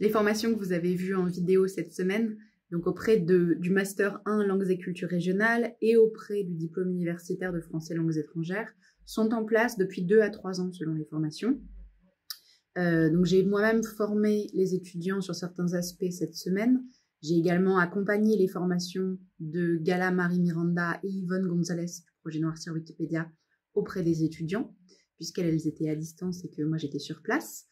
Les formations que vous avez vues en vidéo cette semaine, donc auprès du Master 1 Langues et Cultures Régionales et auprès du diplôme universitaire de français langues étrangères, sont en place depuis 2 à 3 ans selon les formations. Donc j'ai moi-même formé les étudiants sur certains aspects cette semaine. J'ai également accompagné les formations de Gala Marie Miranda et Yvonne Gonzalez du projet Noircir Wikipédia auprès des étudiants, puisqu'elles étaient à distance et que moi j'étais sur place.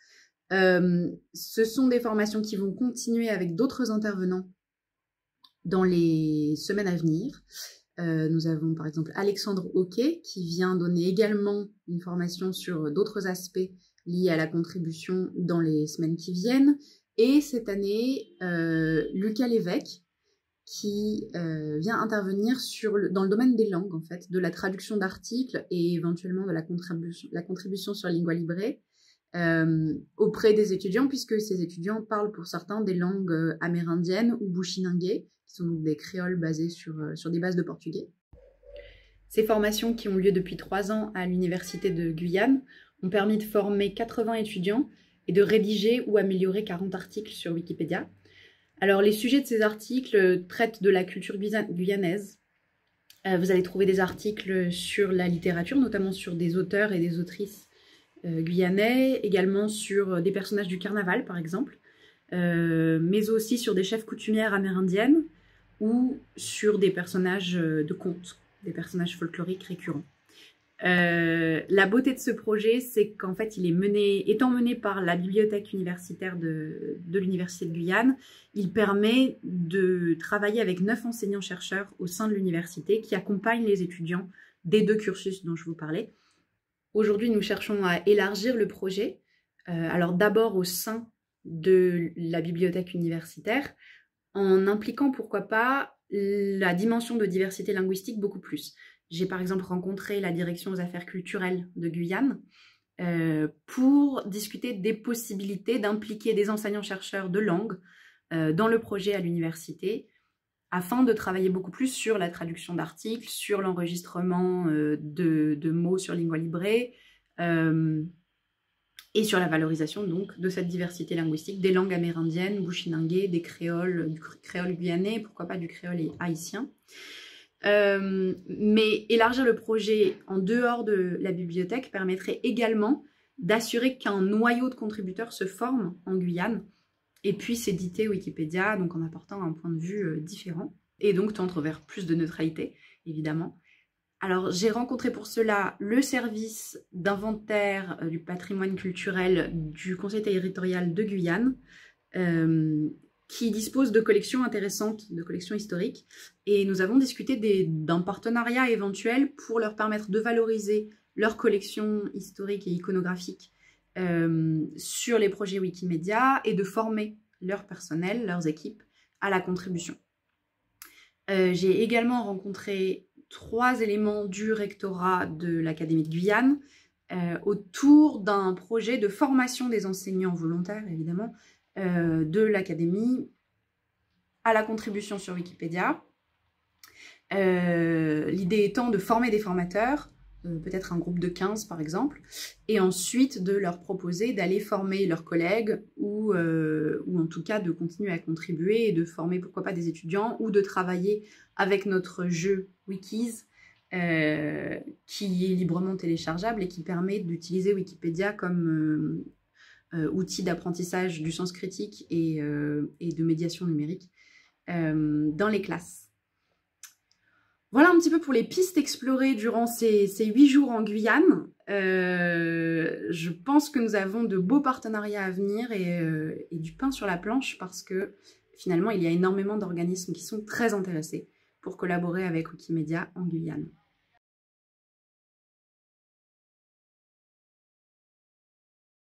Ce sont des formations qui vont continuer avec d'autres intervenants dans les semaines à venir. Nous avons par exemple Alexandre Hoquet qui vient donner également une formation sur d'autres aspects liés à la contribution dans les semaines qui viennent. Et cette année, Lucas Lévesque qui vient intervenir dans le domaine des langues, en fait, de la traduction d'articles et éventuellement de la contribution sur Lingua Libre auprès des étudiants, puisque ces étudiants parlent pour certains des langues amérindiennes ou bushinangais, qui sont donc des créoles basées sur des bases de portugais. Ces formations qui ont lieu depuis 3 ans à l'Université de Guyane ont permis de former 80 étudiants et de rédiger ou améliorer 40 articles sur Wikipédia. Alors, les sujets de ces articles traitent de la culture guyanaise. Vous allez trouver des articles sur la littérature, notamment sur des auteurs et des autrices guyanais, également sur des personnages du carnaval, par exemple, mais aussi sur des chefs coutumières amérindiennes ou sur des personnages de contes, des personnages folkloriques récurrents. La beauté de ce projet, c'est qu'en fait, étant mené par la bibliothèque universitaire de l'Université de Guyane, il permet de travailler avec 9 enseignants-chercheurs au sein de l'université qui accompagnent les étudiants des 2 cursus dont je vous parlais. Aujourd'hui, nous cherchons à élargir le projet, alors d'abord au sein de la bibliothèque universitaire, en impliquant, pourquoi pas, la dimension de diversité linguistique beaucoup plus. J'ai par exemple rencontré la direction aux affaires culturelles de Guyane pour discuter des possibilités d'impliquer des enseignants-chercheurs de langue dans le projet à l'université, afin de travailler beaucoup plus sur la traduction d'articles, sur l'enregistrement de mots sur Lingua Libre et sur la valorisation donc de cette diversité linguistique des langues amérindiennes, bushinangais, des créoles, du créole guyanais, pourquoi pas du créole haïtien. Mais élargir le projet en dehors de la bibliothèque permettrait également d'assurer qu'un noyau de contributeurs se forme en Guyane et puisse éditer Wikipédia, donc en apportant un point de vue différent, et donc tendre vers plus de neutralité, évidemment. Alors, j'ai rencontré pour cela le service d'inventaire du patrimoine culturel du Conseil territorial de Guyane, qui dispose de collections intéressantes, de collections historiques, et nous avons discuté d'un partenariat éventuel pour leur permettre de valoriser leurs collections historiques et iconographiques sur les projets Wikimedia et de former leur personnel, leurs équipes, à la contribution. J'ai également rencontré 3 éléments du rectorat de l'Académie de Guyane autour d'un projet de formation des enseignants volontaires, évidemment, de l'Académie à la contribution sur Wikipédia. L'idée étant de former des formateurs, peut-être un groupe de 15 par exemple, et ensuite de leur proposer d'aller former leurs collègues ou en tout cas de continuer à contribuer et de former pourquoi pas des étudiants ou de travailler avec notre jeu Wikis qui est librement téléchargeable et qui permet d'utiliser Wikipédia comme outil d'apprentissage du sens critique et de médiation numérique dans les classes. Voilà un petit peu pour les pistes explorées durant ces 8 jours en Guyane. Je pense que nous avons de beaux partenariats à venir et du pain sur la planche parce que finalement il y a énormément d'organismes qui sont très intéressés pour collaborer avec Wikimedia en Guyane.